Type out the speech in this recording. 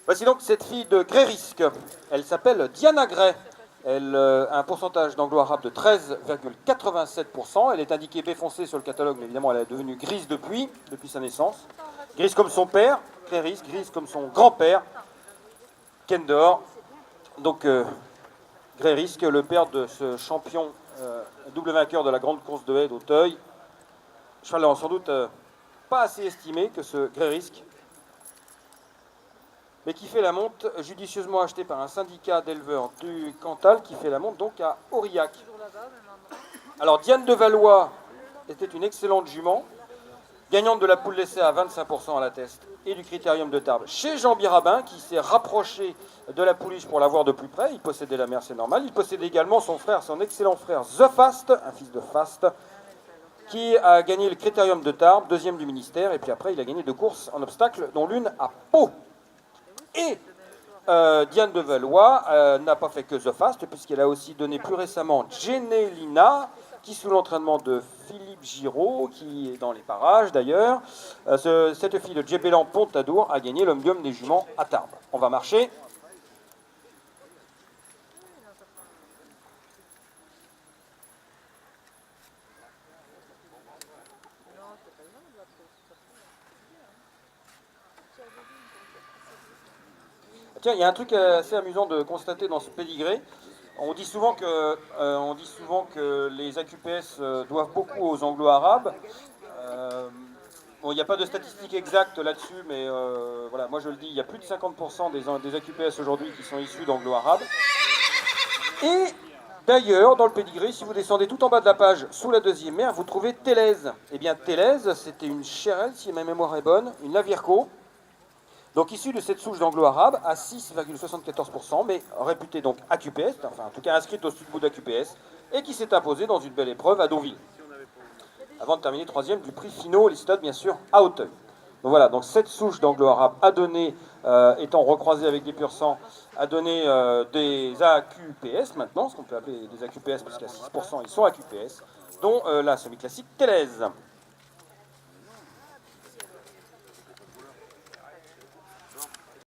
Voici donc cette fille de Gré-Risque. Elle s'appelle Diana Gray. Elle a un pourcentage d'anglo-arabe de 13,87%. Elle est indiquée B foncé sur le catalogue, mais évidemment elle est devenue grise depuis sa naissance. Grise comme son père, Gré-Risque, grise comme son grand-père, Kendor. Donc Gré-Risque, le père de ce champion double vainqueur de la grande course de haie d'Auteuil. Cheval sans doute pas assez estimé que ce Gré-Risque, mais qui fait la monte, judicieusement acheté par un syndicat d'éleveurs du Cantal, qui fait la monte donc à Aurillac. Alors Diane de Valois était une excellente jument, gagnante de la poule laissée à 25% à la test et du critérium de Tarbes chez Jean Birabin, qui s'est rapproché de la pouliche pour la voir de plus près. Il possédait la mère, c'est normal. Il possédait également son frère, son excellent frère The Fast, un fils de Fast, qui a gagné le critérium de Tarbes, deuxième du ministère, et puis après il a gagné 2 courses en obstacle, dont l'une à Pau. Et Diane de Valois n'a pas fait que The Fast, puisqu'elle a aussi donné plus récemment Genelina, qui sous l'entraînement de Philippe Giraud, qui est dans les parages d'ailleurs, cette fille de Djebélan Pontadour a gagné l'Omnium des juments à Tarbes. On va marcher. Tiens, il y a un truc assez amusant de constater dans ce pédigré. On dit souvent que les AQPS doivent beaucoup aux anglo-arabes. Bon, il n'y a pas de statistiques exactes là-dessus, mais voilà, moi je le dis, il y a plus de 50% des AQPS aujourd'hui qui sont issus d'anglo-arabes. Et d'ailleurs, dans le pédigré, si vous descendez tout en bas de la page, sous la deuxième mère, vous trouvez Télèse. Eh bien, Télèse, c'était une chérelle, si ma mémoire est bonne, une Lavirco, donc issue de cette souche d'anglo-arabe à 6,74%, mais réputée donc AQPS, enfin en tout cas inscrite au sud-bout d'AQPS, et qui s'est imposée dans une belle épreuve à Deauville, avant de terminer 3e du prix Finot Listed, bien sûr, à Auteuil. Donc voilà, donc cette souche d'anglo-arabe a donné, étant recroisée avec des pur sang, a donné des AQPS maintenant, ce qu'on peut appeler des AQPS, puisqu'à 6% ils sont AQPS, dont la semi-classique Télèse.